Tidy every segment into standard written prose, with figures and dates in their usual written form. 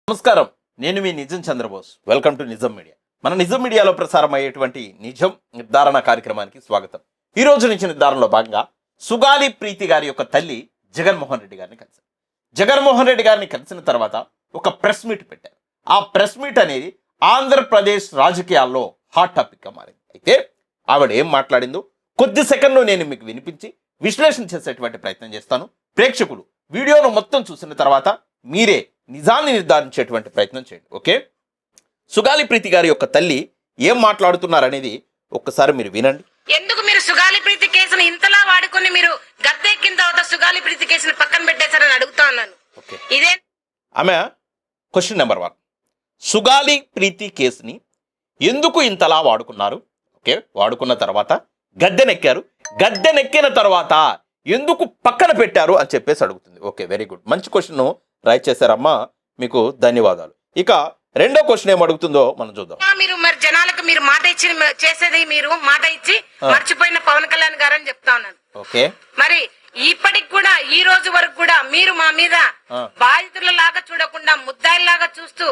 నమస్కారం, నేను మీ నిజం చంద్రబోస్. వెల్కమ్ టు నిజం మీడియా. మన నిజం మీడియాలో ప్రసారం అయ్యేటువంటి నిజం నిర్ధారణ కార్యక్రమానికి స్వాగతం. ఈ రోజు నుంచి నిర్ధారణలో భాగంగా సుగాలి ప్రీతి గారి యొక్క తల్లి జగన్మోహన్ రెడ్డి గారిని కలిశారు. జగన్మోహన్ రెడ్డి గారిని కలిసిన తర్వాత ఒక ప్రెస్ మీట్ పెట్టారు. ఆ ప్రెస్ మీట్ అనేది ఆంధ్రప్రదేశ్ రాజకీయాల్లో హాట్ టాపిక్గా మారింది. అయితే ఆవిడ ఏం మాట్లాడిందో కొద్ది సెకండ్లో నేను మీకు వినిపించి విశ్లేషణ చేసేటువంటి ప్రయత్నం చేస్తాను. ప్రేక్షకులు వీడియోను మొత్తం చూసిన తర్వాత మీరే నిజాన్ని నిర్ధారించేటువంటి ప్రయత్నం చేయండి. ఓకే, సుగాలి ప్రీతి గారి యొక్క తల్లి ఏం మాట్లాడుతున్నారనేది ఒక్కసారి మీరు వినండి. ఎందుకు మీరు సుగాలి ప్రీతి కేసును ఇంతలా వాడుకొని మీరు గద్దెక్కిన తర్వాత సుగాలి ప్రీతి కేసును పక్కన పెట్టేశారని అడుగుతా ఉన్నాను. ఇదే ఆమె క్వశ్చన్ నెంబర్ 1. సుగాలి ప్రీతి కేసుని ఎందుకు ఇంతలా వాడుకున్నారు? ఓకే, వాడుకున్న తర్వాత గద్దెనెక్కారు. గద్దెనెక్కిన తర్వాత ఎందుకు పక్కన పెట్టారు అని చెప్పేసి అడుగుతుంది. ఓకే, వెరీ గుడ్, మంచి క్వశ్చన్ రైట్ చేశారమ్మా, మీకు ధన్యవాదాలు. ఇక రెండో క్వశ్చన్ ఏం అడుగుతుందో మనం చూద్దాం. మీరు మరి జనాలకు మీరు మాట ఇచ్చి చేసేది మీరు మాట ఇచ్చి మర్చిపోయిన పవన్ కళ్యాణ్ గారు అని చెప్తా ఉన్నాను. ఓకే, మరి ఇప్పటికి కూడా ఈ రోజు వరకు కూడా మీరు మా మీద బాధితుల లాగా చూడకుండా ముద్దాయిలాగా చూస్తూ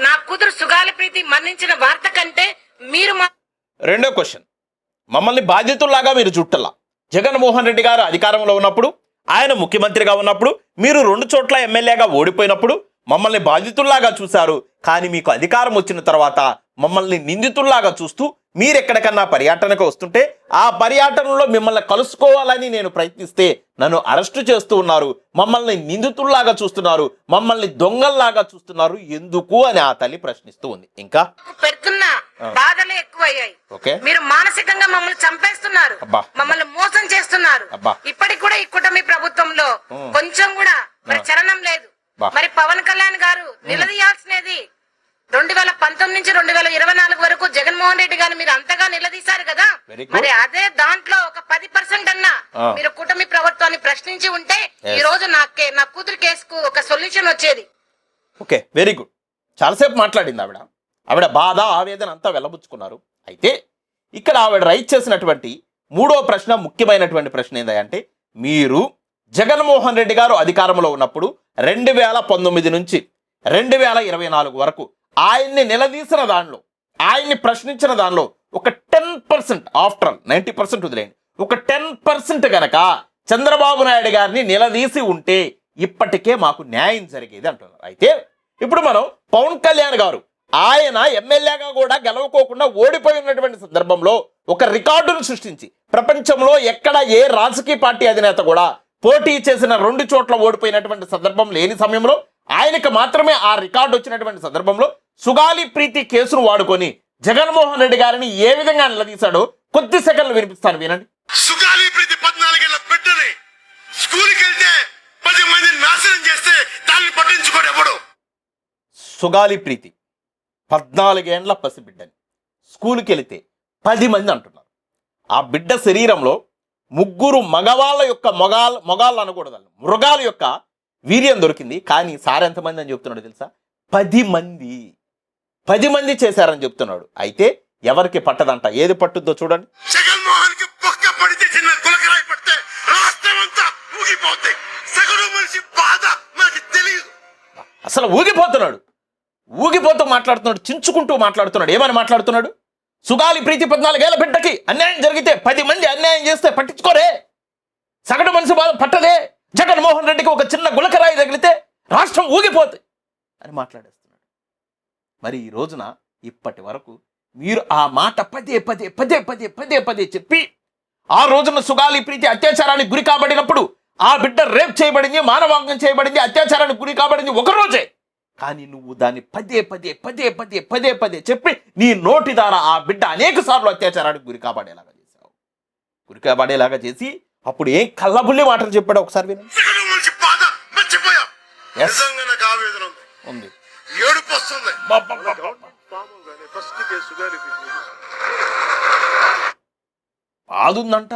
నా కూతురు సుగాలి ప్రీతి మరణించిన వార్త కంటే మీరు రెండో క్వశ్చన్, మమ్మల్ని బాధితుల్లాగా మీరు చుట్టలా. జగన్మోహన్ రెడ్డి గారు అధికారంలో ఉన్నప్పుడు, ఆయన ముఖ్యమంత్రిగా ఉన్నప్పుడు, మీరు 2 చోట్ల ఎమ్మెల్యేగా ఓడిపోయినప్పుడు మమ్మల్ని బాధితుల్లాగా చూశారు. కానీ మీకు అధికారం వచ్చిన తర్వాత మమ్మల్ని నిందితుల్లాగా చూస్తూ మీరు ఎక్కడికన్నా పర్యటనకు వస్తుంటే ఆ పర్యటనలో మిమ్మల్ని కలుసుకోవాలని నేను ప్రయత్నిస్తే నన్ను అరెస్టు చేస్తూ ఉన్నారు. మమ్మల్ని నిందితుల్లాగా చూస్తున్నారు, మమ్మల్ని దొంగల్లాగా చూస్తున్నారు, ఎందుకు అని ఆ తల్లి ప్రశ్నిస్తూ ఉంది. ఇంకా పెడుతున్న బాధలు ఎక్కువయ్యాయి. ఓకే, మీరు మానసికంగా మమ్మల్ని చంపేస్తున్నారు, మమ్మల్ని మోసం చేస్తున్నారు. ఇప్పటికి కూడా ఈ కూటమి ప్రభుత్వంలో కొంచెం కూడా మరి చలనం లేదు. మరి పవన్ కళ్యాణ్ గారు నిలదీయాల్సినది 2019 నుంచి 2024 వరకు జగన్మోహన్ రెడ్డి గారిని మీరు అంతగా నిలదీశారు కదా. మరి అదే దాంట్లో ఒక 10% అన్నా మీరు కూటమి ప్రభుత్వాన్ని ప్రశ్నించి ఉంటే ఈ రోజు నా కూతురు కేసుకు ఒక సొల్యూషన్ వచ్చేది. ఓకే, వెరీ గుడ్, చాలాసేపు మాట్లాడింది ఆవిడ బాధ ఆవేదన అంతా వెళ్ళబుచ్చుకున్నారు. అయితే ఇక్కడ ఆవిడ రైట్ చేసినటువంటి 3వ ప్రశ్న, ముఖ్యమైనటువంటి ప్రశ్న ఏంటంటే, మీరు జగన్మోహన్ రెడ్డి గారు అధికారంలో ఉన్నప్పుడు 2019 నుంచి 2024 వరకు ఆయన్ని నిలదీసిన దానిలో, ఆయన్ని ప్రశ్నించిన దానిలో ఒక 10%, ఆఫ్టర్ 90% వదిలేండి, ఒక 10% గనక చంద్రబాబు నాయుడు గారిని నిలదీసి ఉంటే ఇప్పటికే మాకు న్యాయం జరిగేది అంటున్నారు. అయితే ఇప్పుడు మనం పవన్ కళ్యాణ్ గారు ఆయన ఎమ్మెల్యేగా కూడా గెలవకోకుండా ఓడిపోయి ఉన్నటువంటి సందర్భంలో ఒక రికార్డును సృష్టించి ప్రపంచంలో ఎక్కడ ఏ రాజకీయ పార్టీ అధినేత కూడా పోటీ చేసిన 2 చోట్ల ఓడిపోయినటువంటి సందర్భం లేని సమయంలో ఆయనకు మాత్రమే ఆ రికార్డు వచ్చినటువంటి సందర్భంలో సుగాలి ప్రీతి కేసును వాడుకొని జగన్మోహన్ రెడ్డి గారిని ఏ విధంగా నిలదీశాడో కొద్ది సెకండ్లు వినిపిస్తాను, వినండి. సుగాలి ప్రీతి 14 ఏళ్ల బిడ్డని స్కూల్కి వెళ్తే 10 మందిని నాశనం చేస్తే దాన్ని పట్టించుకోడు ఎవడు. సుగాలి ప్రీతి 14 ఏండ్ల పసిబిడ్డని స్కూల్కి వెళితే 10 మంది అంటున్నారు. ఆ బిడ్డ శరీరంలో 3 మగవాళ్ళ యొక్క మొగాళ్ళు అనకూడదు, మృగాల యొక్క వీర్యం దొరికింది. కానీ సార్ ఎంతమంది అని చెప్తున్నాడు తెలుసా? 10 మంది చేశారని చెప్తున్నాడు. అయితే ఎవరికి పట్టదంట, ఏది పట్టుద్దో చూడండి. జగన్మోహన్ కి బొక్క పడితే చిన్న గులకరాయి పడితే రాష్ట్రం అంతా ఊగిపోతే సగటు మనిషి బాధ మనకి తెలియదు. అసలు ఊగిపోతూ మాట్లాడుతున్నాడు, చించుకుంటూ మాట్లాడుతున్నాడు. ఏమని మాట్లాడుతున్నాడు? సుగాలి ప్రీతి 14 ఏళ్ల బిడ్డకి అన్యాయం జరిగితే 10 మంది అన్యాయం చేస్తే పట్టించుకోరే, సగటు మనిషి బాధ పట్టదే, జగన్మోహన్ రెడ్డికి ఒక చిన్న గులకరాయి తగిలితే రాష్ట్రం ఊగిపోతే అని మాట్లాడేస్తున్నాడు. మరి ఈ రోజున ఇప్పటి వరకు మీరు ఆ మాట పదే చెప్పి ఆ రోజున సుగాలి ప్రీతి అత్యాచారానికి గురి కాబడినప్పుడు, ఆ బిడ్డ రేప్ చేయబడింది, మానభంగం చేయబడింది, అత్యాచారానికి గురి కాబడింది ఒక రోజే. కానీ నువ్వు దాన్ని పదే చెప్పి నీ నోటి ద్వారా ఆ బిడ్డ అనేక సార్లు అత్యాచారానికి గురి కాబడేలాగా చేసి అప్పుడు ఏం కళ్ళబుల్లి మాటలు చెప్పాడు ఒకసారి వినండి. సగటు మనిషి బాధ మర్చిపోయా. నిజంగా నాకు ఆవేదన ఉంది, ఏడుపు వస్తుంది. బాధ ఉందంట,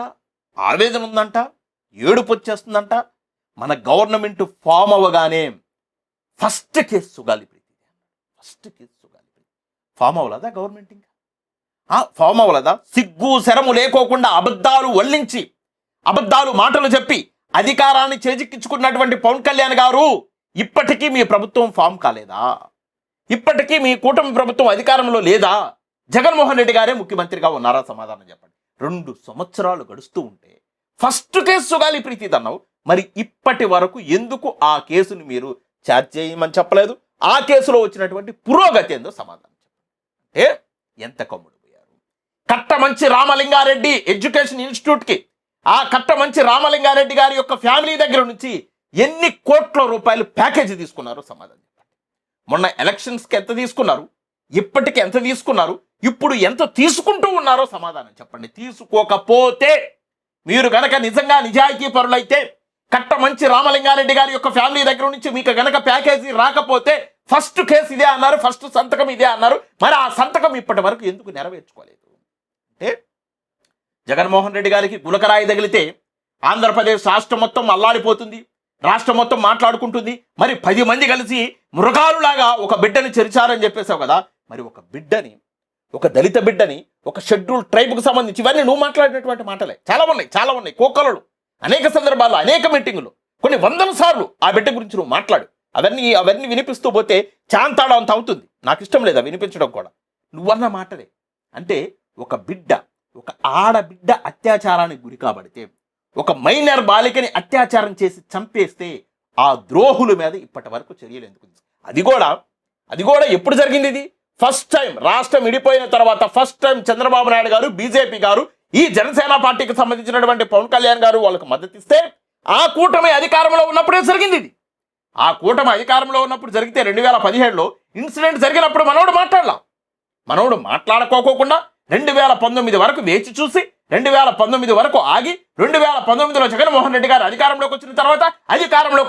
ఆవేదన ఉందంట, ఏడుపు వచ్చేస్తుందంట. మన గవర్నమెంట్ ఫామ్ అవ్వగానే ఫస్ట్ కేసు సుగాలి ప్రీతి. ఫామ్ అవ్వలేదా గవర్నమెంట్? ఇంకా ఫామ్ అవ్వలేదా? సిగ్గు శరము లేకోకుండా అబద్ధాలు వల్లించి, అబద్ధాలు మాటలు చెప్పి అధికారాన్ని చేజిక్కించుకున్నటువంటి పవన్ కళ్యాణ్ గారు ఇప్పటికీ మీ ప్రభుత్వం ఫామ్ కాలేదా? ఇప్పటికీ మీ కూటమి ప్రభుత్వం అధికారంలో లేదా? జగన్మోహన్ రెడ్డి గారే ముఖ్యమంత్రిగా ఉన్నారా? సమాధానం చెప్పండి. 2 సంవత్సరాలు గడుస్తూ ఉంటే ఫస్ట్ కేసు సుగాలి ప్రీతి అన్నావు, మరి ఇప్పటి వరకు ఎందుకు ఆ కేసును మీరు ఛార్జ్ చేయమని చెప్పలేదు? ఆ కేసులో వచ్చినటువంటి పురోగతి ఏందో సమాధానం చెప్పండి. అంటే ఎంత కమ్ముడు పోయారు. కట్టమంచి రామలింగారెడ్డి ఎడ్యుకేషన్ ఇన్స్టిట్యూట్కి ఆ కట్టమంచి రామలింగారెడ్డి గారి యొక్క ఫ్యామిలీ దగ్గర నుంచి ఎన్ని కోట్ల రూపాయలు ప్యాకేజీ తీసుకున్నారో సమాధానం చెప్పండి. మొన్న ఎలక్షన్స్కి ఎంత తీసుకున్నారు, ఇప్పటికి ఎంత తీసుకున్నారు, ఇప్పుడు ఎంత తీసుకుంటూ ఉన్నారో సమాధానం చెప్పండి. తీసుకోకపోతే మీరు గనక నిజంగా నిజాయితీ పరులైతే కట్టమంచి రామలింగారెడ్డి గారి యొక్క ఫ్యామిలీ దగ్గర నుంచి మీకు గనక ప్యాకేజీ రాకపోతే ఫస్ట్ కేసు ఇదే అన్నారు, ఫస్ట్ సంతకం ఇదే అన్నారు, మరి ఆ సంతకం ఇప్పటి వరకు ఎందుకు నెరవేర్చుకోలేదు? అంటే జగన్మోహన్ రెడ్డి గారికి గులకరాయి తగిలితే ఆంధ్రప్రదేశ్ రాష్ట్రం మొత్తం అల్లాడిపోతుంది, రాష్ట్రం మొత్తం మాట్లాడుకుంటుంది. మరి 10 మంది కలిసి మృగాలులాగా ఒక బిడ్డని చెరిచారని చెప్పేసావు కదా, మరి ఒక బిడ్డని, ఒక దళిత బిడ్డని, ఒక షెడ్యూల్ ట్రైబ్కి సంబంధించి ఇవన్నీ నువ్వు మాట్లాడినటువంటి మాటలే చాలా ఉన్నాయి. కోకలలు అనేక సందర్భాల్లో, అనేక మీటింగులు, కొన్ని 100 సార్లు ఆ బిడ్డ గురించి నువ్వు మాట్లాడు. అవన్నీ వినిపిస్తూ పోతే చాంతాడ అంత అవుతుంది. నాకు ఇష్టం లేదా వినిపించడం కూడా. నువ్వన్న మాటలే. అంటే ఒక బిడ్డ, ఒక ఆడబిడ్డ అత్యాచారానికి గురి కాబడితే, ఒక మైనర్ బాలికని అత్యాచారం చేసి చంపేస్తే ఆ ద్రోహుల మీద ఇప్పటి వరకు చర్యలు ఎందుకు? అది కూడా ఎప్పుడు జరిగింది? ఇది ఫస్ట్ టైం రాష్ట్రం విడిపోయిన తర్వాత ఫస్ట్ టైం చంద్రబాబు నాయుడు గారు, బీజేపీ గారు, ఈ జనసేన పార్టీకి సంబంధించినటువంటి పవన్ కళ్యాణ్ గారు వాళ్ళకి మద్దతు ఇస్తే ఆ కూటమి అధికారంలో ఉన్నప్పుడే జరిగింది. ఇది ఆ కూటమి అధికారంలో ఉన్నప్పుడు జరిగితే 2017లో ఇన్సిడెంట్ జరిగినప్పుడు మనోడు మాట్లాడుకోకుండా 2019 వరకు వేచి చూసి 2019 వరకు ఆగి 2019లో జగన్మోహన్ రెడ్డి గారు అధికారంలోకి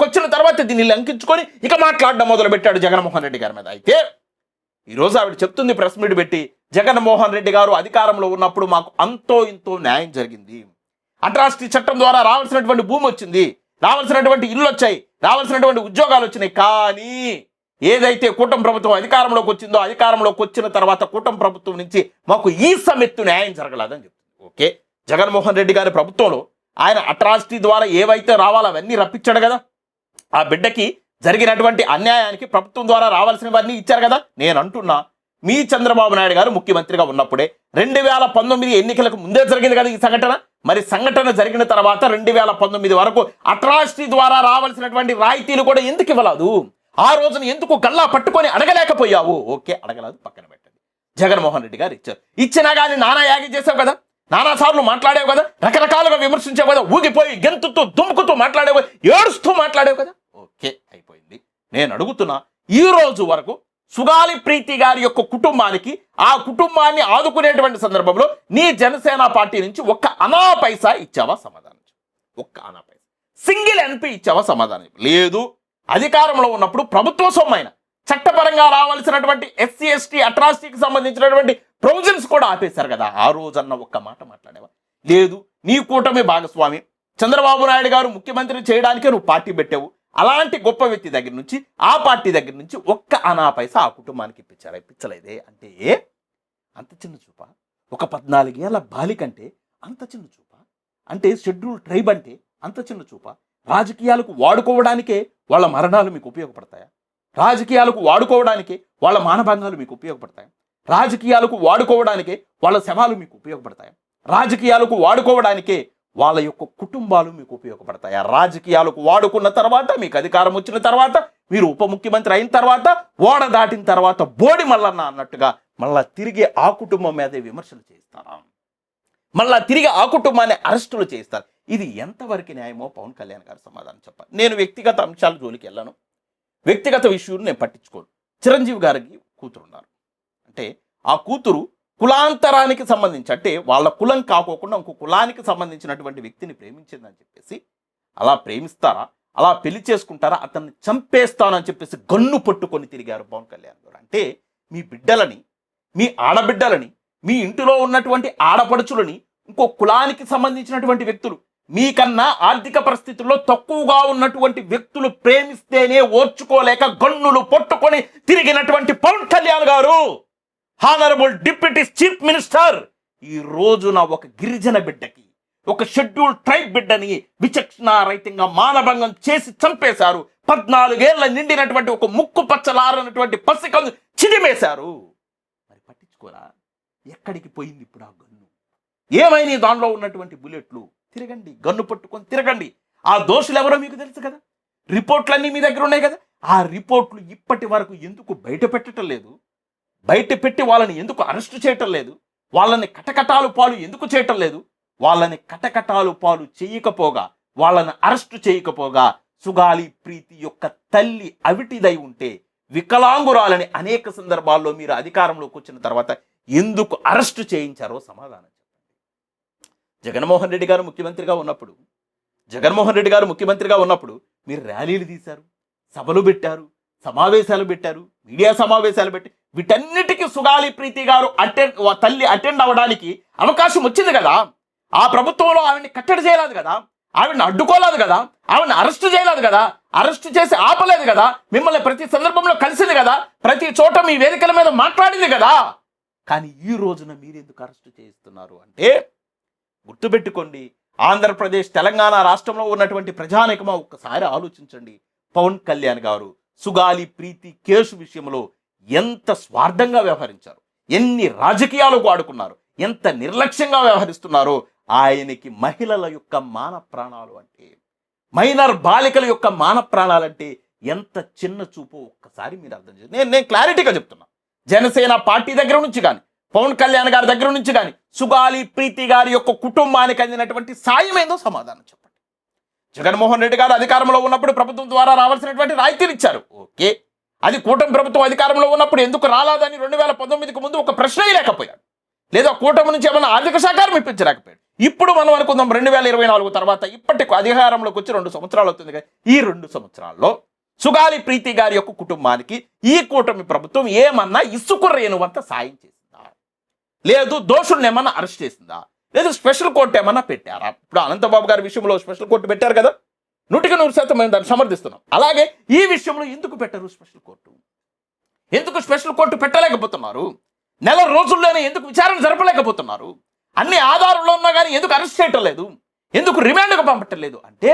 వచ్చిన తర్వాత దీన్ని లంకించుకొని ఇక మాట్లాడడం మొదలుపెట్టాడు జగన్మోహన్ రెడ్డి గారి మీద. అయితే ఈరోజు ఆవిడ చెప్తుంది ప్రెస్ మీట్ పెట్టి, జగన్మోహన్ రెడ్డి గారు అధికారంలో ఉన్నప్పుడు మాకు అంతో ఇంతో న్యాయం జరిగింది, అట్రాసిటీ చట్టం ద్వారా రావాల్సినటువంటి భూమి వచ్చింది, రావాల్సినటువంటి ఇల్లు వచ్చాయి, రావాల్సినటువంటి ఉద్యోగాలు వచ్చినాయి. కానీ ఏదైతే కూటమి ప్రభుత్వం అధికారంలోకి వచ్చిందో, అధికారంలోకి వచ్చిన తర్వాత కూటమి ప్రభుత్వం నుంచి మాకు ఈ సమెత్తు న్యాయం జరగలేదని చెప్తుంది. ఓకే, జగన్మోహన్ రెడ్డి గారి ప్రభుత్వంలో ఆయన అట్రాసిటీ ద్వారా ఏవైతే రావాలో అవన్నీ రప్పించాడు కదా, ఆ బిడ్డకి జరిగినటువంటి అన్యాయానికి ప్రభుత్వం ద్వారా రావాల్సినవన్నీ ఇచ్చారు కదా. నేను అంటున్నా, మీ చంద్రబాబు నాయుడు గారు ముఖ్యమంత్రిగా ఉన్నప్పుడే 2019 ఎన్నికలకు ముందే జరిగింది కదా ఈ సంఘటన. మరి సంఘటన జరిగిన తర్వాత 2019 వరకు అట్రాసిటీ ద్వారా రావాల్సినటువంటి రాయితీలు కూడా ఎందుకు ఇవ్వలేదు? ఆ రోజున ఎందుకు గల్లా పట్టుకొని అడగలేకపోయావు? ఓకే, అడగలేదు, పక్కన పెట్టండి. జగన్మోహన్ రెడ్డి గారు ఇచ్చినా కానీ నానా యాగి చేసావు కదా, నానా సార్లు మాట్లాడావు కదా, రకరకాలుగా విమర్శించావు కదా, ఊగిపోయి గెంతుతూ దుమ్ముకుతూ మాట్లాడావు కదా, ఏడుస్తూ మాట్లాడావు కదా. ఓకే, అయిపోయింది. నేను అడుగుతున్నా, ఈ రోజు వరకు సుగాలి ప్రీతి గారి యొక్క కుటుంబానికి, ఆ కుటుంబాన్ని ఆదుకునేటువంటి సందర్భంలో నీ జనసేన పార్టీ నుంచి ఒక్క అనా పైసా ఇచ్చావా? సమాధానం. ఒక్క అనా పైసా, సింగిల్ ఎన్పీ ఇచ్చావా? సమాధానం లేదు. అధికారంలో ఉన్నప్పుడు ప్రభుత్వ సొమ్మైన చట్టపరంగా రావాల్సినటువంటి ఎస్సీ ఎస్టీ అట్రాసిటీకి సంబంధించినటువంటి ప్రొవిజన్స్ కూడా ఆపేశారు కదా. ఆ రోజన్న ఒక్క మాట మాట్లాడేవా? లేదు. నీ కూటమి భాగస్వామి చంద్రబాబు నాయుడు గారు ముఖ్యమంత్రి చేయడానికే నువ్వు పార్టీ పెట్టావు. అలాంటి గొప్ప వ్యక్తి దగ్గర నుంచి, ఆ పార్టీ దగ్గర నుంచి ఒక్క అనా పైసా ఆ కుటుంబానికి ఇప్పించారా? ఇప్పించలేదే. అంటే అంత చిన్న చూప? ఒక 14 ఏళ్ల బాలికంటే అంత చిన్న చూప? అంటే షెడ్యూల్ ట్రైబ్ అంటే అంత చిన్న చూప? రాజకీయాలకు వాడుకోవడానికే వాళ్ళ మరణాలు మీకు ఉపయోగపడతాయా? రాజకీయాలకు వాడుకోవడానికే వాళ్ళ మానభంగాలు మీకు ఉపయోగపడతాయా? రాజకీయాలకు వాడుకోవడానికే వాళ్ళ శవాలు మీకు ఉపయోగపడతాయా? రాజకీయాలకు వాడుకోవడానికే వాళ్ళ యొక్క కుటుంబాలు మీకు ఉపయోగపడతాయా? రాజకీయాలకు వాడుకున్న తర్వాత, మీకు అధికారం వచ్చిన తర్వాత, మీరు ఉప ముఖ్యమంత్రి అయిన తర్వాత, ఓడ దాటిన తర్వాత బోడి మల్లన్న అన్నట్టుగా మళ్ళా తిరిగి ఆ కుటుంబం మీదే విమర్శలు చేస్తారా? మళ్ళా తిరిగి ఆ కుటుంబాన్ని అరెస్టులు చేస్తారు. ఇది ఎంతవరకు న్యాయమో పవన్ కళ్యాణ్ గారు సమాధానం చెప్పాలి. నేను వ్యక్తిగత అంశాల జోలికి వెళ్ళను, వ్యక్తిగత విషయాలు నేను పట్టించుకోను. చిరంజీవి గారికి కూతురు ఉన్నారు. అంటే ఆ కూతురు కులాంతరానికి సంబంధించి, అంటే వాళ్ళ కులం కాకోకుండా ఇంకో కులానికి సంబంధించినటువంటి వ్యక్తిని ప్రేమించిందని చెప్పేసి అలా ప్రేమిస్తారా? అలా పెళ్లి చేసుకుంటారా? అతన్ని చంపేస్తానని చెప్పేసి గన్ను పట్టుకొని తిరిగారు పవన్ కళ్యాణ్ గారు. అంటే మీ బిడ్డలని, మీ ఆడబిడ్డలని, మీ ఇంటిలో ఉన్నటువంటి ఆడపడుచులని ఇంకో కులానికి సంబంధించినటువంటి వ్యక్తులు, మీకన్నా ఆర్థిక పరిస్థితుల్లో తక్కువగా ఉన్నటువంటి వ్యక్తులు ప్రేమిస్తేనే ఓర్చుకోలేక గన్నులు పట్టుకొని తిరిగినటువంటి పవన్ కళ్యాణ్ గారు, హానరబుల్ డిప్యూటీ చీఫ్ మినిస్టర్, ఈ రోజున ఒక గిరిజన బిడ్డకి, ఒక షెడ్యూల్ ట్రైబ్ బిడ్డని విచక్షణారహితంగా మానభంగం చేసి చంపేశారు. 14 ఏళ్ల నిండినటువంటి ఒక ముక్కు పచ్చలారనటువంటి పసికందు చిడిమేశారు. మరి పట్టించుకోరా? ఎక్కడికి పోయింది ఇప్పుడు ఆ గన్ను? ఏమైనా దానిలో ఉన్నటువంటి బుల్లెట్లు? తిరగండి, గన్ను పట్టుకొని తిరగండి. ఆ దోషులు ఎవరో మీకు తెలుసు కదా, రిపోర్ట్లన్నీ మీ దగ్గర ఉన్నాయి కదా. ఆ రిపోర్ట్లు ఇప్పటి వరకు ఎందుకు బయట పెట్టడం లేదు? బయట పెట్టి వాళ్ళని ఎందుకు అరెస్టు చేయటం లేదు? వాళ్ళని కటకటాలు పాలు ఎందుకు చేయటం లేదు? వాళ్ళని కటకటాలు పాలు చేయకపోగా, వాళ్ళని అరెస్టు చేయకపోగా సుగాలి ప్రీతి యొక్క తల్లి అవిటిదై ఉంటే వికలాంగురాలని అనేక సందర్భాల్లో మీరు అధికారంలోకి వచ్చిన తర్వాత ఎందుకు అరెస్టు చేయించారో సమాధానం చెప్పండి. జగన్మోహన్ రెడ్డి గారు ముఖ్యమంత్రిగా ఉన్నప్పుడు మీరు ర్యాలీలు తీశారు, సభలు పెట్టారు, సమావేశాలు పెట్టారు, మీడియా సమావేశాలు పెట్టి వీటన్నిటికీ సుగాలి ప్రీతి గారు తల్లి అటెండ్ అవ్వడానికి అవకాశం వచ్చింది కదా. ఆ ప్రభుత్వంలో ఆవిడ్ని కట్టడి చేయలేదు కదా, ఆవిడని అడ్డుకోలేదు కదా, ఆవిడని అరెస్టు చేయలేదు కదా, అరెస్టు చేసి ఆపలేదు కదా, మిమ్మల్ని ప్రతి సందర్భంలో కలిసింది కదా, ప్రతి చోట మీ వేదికల మీద మాట్లాడింది కదా. కానీ ఈ రోజున మీరెందుకు అరెస్టు చేయిస్తున్నారు అంటే గుర్తుపెట్టుకోండి, ఆంధ్రప్రదేశ్ తెలంగాణ రాష్ట్రంలో ఉన్నటువంటి ప్రజానికమా ఒక్కసారి ఆలోచించండి. పవన్ కళ్యాణ్ గారు సుగాలి ప్రీతి కేసు విషయంలో ఎంత స్వార్థంగా వ్యవహరించారు, ఎన్ని రాజకీయాలు వాడుకున్నారు, ఎంత నిర్లక్ష్యంగా వ్యవహరిస్తున్నారో. ఆయనకి మహిళల యొక్క మాన ప్రాణాలు అంటే, మైనర్ బాలికల యొక్క మాన ప్రాణాలంటే ఎంత చిన్న చూపో ఒక్కసారి మీరు అర్థం చేయండి. నేను క్లారిటీగా చెప్తున్నా. జనసేన పార్టీ దగ్గర నుంచి కానీ, పవన్ కళ్యాణ్ గారి దగ్గర నుంచి కానీ సుగాలి ప్రీతి గారి యొక్క కుటుంబానికి అందినటువంటి సాయం ఏందో సమాధానం చెప్పండి. జగన్మోహన్ రెడ్డి గారు అధికారంలో ఉన్నప్పుడు ప్రభుత్వం ద్వారా రావాల్సినటువంటి రాయితీలు ఇచ్చారు, ఓకే. అది కూటమి ప్రభుత్వం అధికారంలో ఉన్నప్పుడు ఎందుకు రాలేదని 2019కు ముందు ఒక ప్రశ్న లేకపోయాడు, లేదా కూటమి నుంచి ఏమైనా ఆర్థిక సహకారం ఇప్పించలేకపోయాడు. ఇప్పుడు మనం అనుకుందాం 2024 తర్వాత ఇప్పటికి అధికారంలోకి వచ్చి 2 సంవత్సరాలు అవుతుంది కదా. ఈ 2 సంవత్సరాల్లో సుగాలి ప్రీతి గారి యొక్క కుటుంబానికి ఈ కూటమి ప్రభుత్వం ఏమన్నా ఇసుకు రేణువంత సాయం చేసిందా? లేదు దోషుల్ని ఏమన్నా అరెస్ట్ చేసిందా? లేదు స్పెషల్ కోర్టు ఏమన్నా పెట్టారా? ఇప్పుడు అనంతబాబు గారి విషయంలో స్పెషల్ కోర్టు పెట్టారు కదా, 100% మేము దాన్ని సమర్థిస్తున్నాం. అలాగే ఈ విషయంలో ఎందుకు పెట్టరు స్పెషల్ కోర్టు? ఎందుకు స్పెషల్ కోర్టు పెట్టలేకపోతున్నారు? నెల రోజుల్లోనే ఎందుకు విచారణ జరపలేకపోతున్నారు? అన్ని ఆధారాలు ఉన్నా కానీ ఎందుకు అరెస్ట్ చేయటం లేదు? ఎందుకు రిమాండ్కు పంపటం లేదు? అంటే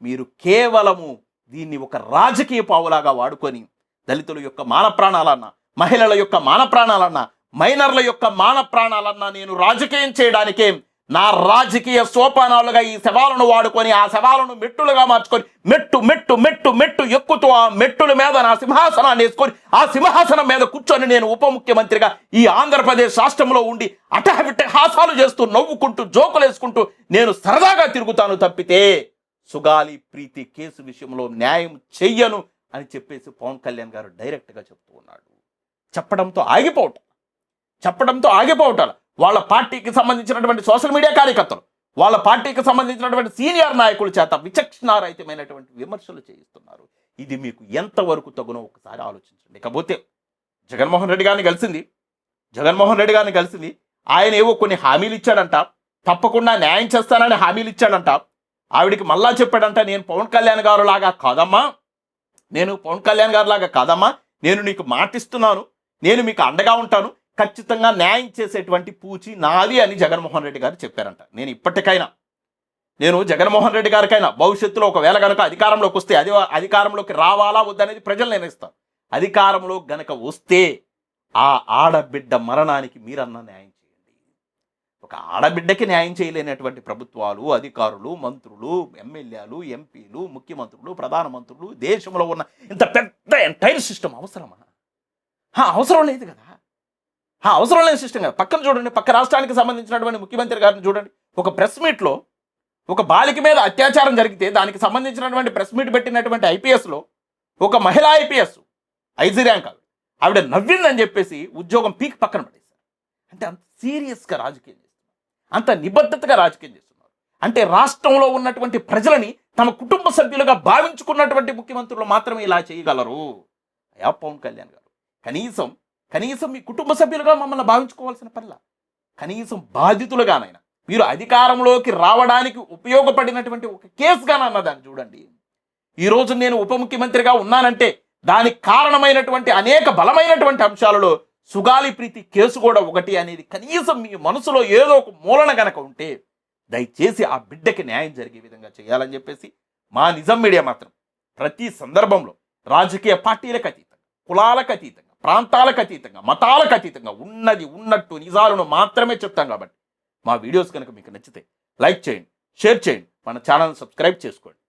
మీరు కేవలము దీన్ని ఒక రాజకీయ పావులాగా వాడుకొని దళితుల యొక్క మాన ప్రాణాలన్నా, మహిళల యొక్క మాన ప్రాణాలన్నా, మైనర్ల యొక్క మాన ప్రాణాలన్నా నేను రాజకీయం చేయడానికే నా రాజకీయ సోపానాలుగా ఈ శవాలను వాడుకొని ఆ శవాలను మెట్టులుగా మార్చుకొని మెట్టు మెట్టు మెట్టు మెట్టు ఎక్కుతూ ఆ మెట్టుల మీద నా సింహాసనాన్ని వేసుకొని ఆ సింహాసనం మీద కూర్చొని నేను ఉప ముఖ్యమంత్రిగా ఈ ఆంధ్రప్రదేశ్ రాష్ట్రంలో ఉండి అటహాసాలు చేస్తూ నవ్వుకుంటూ జోకులు వేసుకుంటూ నేను సరదాగా తిరుగుతాను తప్పితే సుగాలి ప్రీతి కేసు విషయంలో న్యాయం చెయ్యను అని చెప్పేసి పవన్ కళ్యాణ్ గారు డైరెక్ట్గా చెప్తూ ఉన్నాడు. చెప్పడంతో ఆగిపోవటాలు వాళ్ళ పార్టీకి సంబంధించినటువంటి సోషల్ మీడియా కార్యకర్తలు, వాళ్ళ పార్టీకి సంబంధించినటువంటి సీనియర్ నాయకుల చేత విచక్షణారహితమైనటువంటి విమర్శలు చేయిస్తున్నారు. ఇది మీకు ఎంతవరకు తగునో ఒకసారి ఆలోచించండి. ఇకపోతే జగన్మోహన్ రెడ్డి గారిని కలిసింది ఆయన ఏవో కొన్ని హామీలు ఇచ్చాడంట, తప్పకుండా న్యాయం చేస్తానని హామీలు ఇచ్చాడంట. ఆవిడికి మళ్ళా చెప్పాడంట, నేను పవన్ కళ్యాణ్ గారు లాగా కాదమ్మా, నేను నీకు మాటిస్తున్నాను, నేను మీకు అండగా ఉంటాను, ఖచ్చితంగా న్యాయం చేసేటువంటి పూచి నాది అని జగన్మోహన్ రెడ్డి గారు చెప్పారంట. నేను జగన్మోహన్ రెడ్డి గారికైనా భవిష్యత్తులో ఒకవేళ గనక అధికారంలోకి వస్తే, అది అధికారంలోకి రావాలా వద్దనేది ప్రజలు నిర్ణయిస్తారు. అధికారంలో గనక వస్తే ఆ ఆడబిడ్డ మరణానికి మీరన్నా న్యాయం చేయండి. ఒక ఆడబిడ్డకి న్యాయం చేయలేనటువంటి ప్రభుత్వాలు, అధికారులు, మంత్రులు, ఎమ్మెల్యేలు, ఎంపీలు, ముఖ్యమంత్రులు, ప్రధానమంత్రులు, దేశంలో ఉన్న ఇంత పెద్ద ఎంటైర్ సిస్టమ్ అవసరమా? అవసరం లేదు కదా. అవసరం లేని సిస్టమ్ కదా. పక్కన చూడండి, పక్క రాష్ట్రానికి సంబంధించినటువంటి ముఖ్యమంత్రి గారిని చూడండి. ఒక ప్రెస్ మీట్లో ఒక బాలిక మీద అత్యాచారం జరిగితే దానికి సంబంధించినటువంటి ప్రెస్ మీట్ పెట్టినటువంటి ఐపీఎస్లో ఒక మహిళా ఐపీఎస్ 5 ర్యాంక్ ఆవిడ నవ్విందని చెప్పేసి ఉద్యోగం పీక్ పక్కన పడేశారు. అంటే అంత సీరియస్గా రాజకీయం చేస్తున్నారు, అంత నిబద్ధతగా రాజకీయం చేస్తున్నారు. అంటే రాష్ట్రంలో ఉన్నటువంటి ప్రజలని తమ కుటుంబ సభ్యులుగా భావించుకున్నటువంటి ముఖ్యమంత్రులు మాత్రమే ఇలా చేయగలరు. అయా పవన్ కళ్యాణ్ గారు, కనీసం మీ కుటుంబ సభ్యులుగా మమ్మల్ని భావించుకోవాల్సిన పనిలా, కనీసం బాధితులుగానైనా మీరు అధికారంలోకి రావడానికి ఉపయోగపడినటువంటి ఒక కేసుగానన్నా దాన్ని చూడండి. ఈరోజు నేను ఉప ముఖ్యమంత్రిగా ఉన్నానంటే దానికి కారణమైనటువంటి అనేక బలమైనటువంటి అంశాలలో సుగాలి ప్రీతి కేసు కూడా ఒకటి అనేది కనీసం మీ మనసులో ఏదో ఒక మూలన గనక ఉంటే దయచేసి ఆ బిడ్డకి న్యాయం జరిగే విధంగా చేయాలని చెప్పేసి మా నిజం మీడియా మాత్రం ప్రతి సందర్భంలో రాజకీయ పార్టీలకు అతీతంగా, కులాలకు అతీతంగా, ప్రాంతాలకు అతీతంగా, మతాలకు అతీతంగా ఉన్నది ఉన్నట్టు నిజాలను మాత్రమే చెప్తాం. కాబట్టి మా వీడియోస్ కనుక మీకు నచ్చితే లైక్ చేయండి, షేర్ చేయండి, మన ఛానల్ సబ్స్క్రైబ్ చేసుకోండి.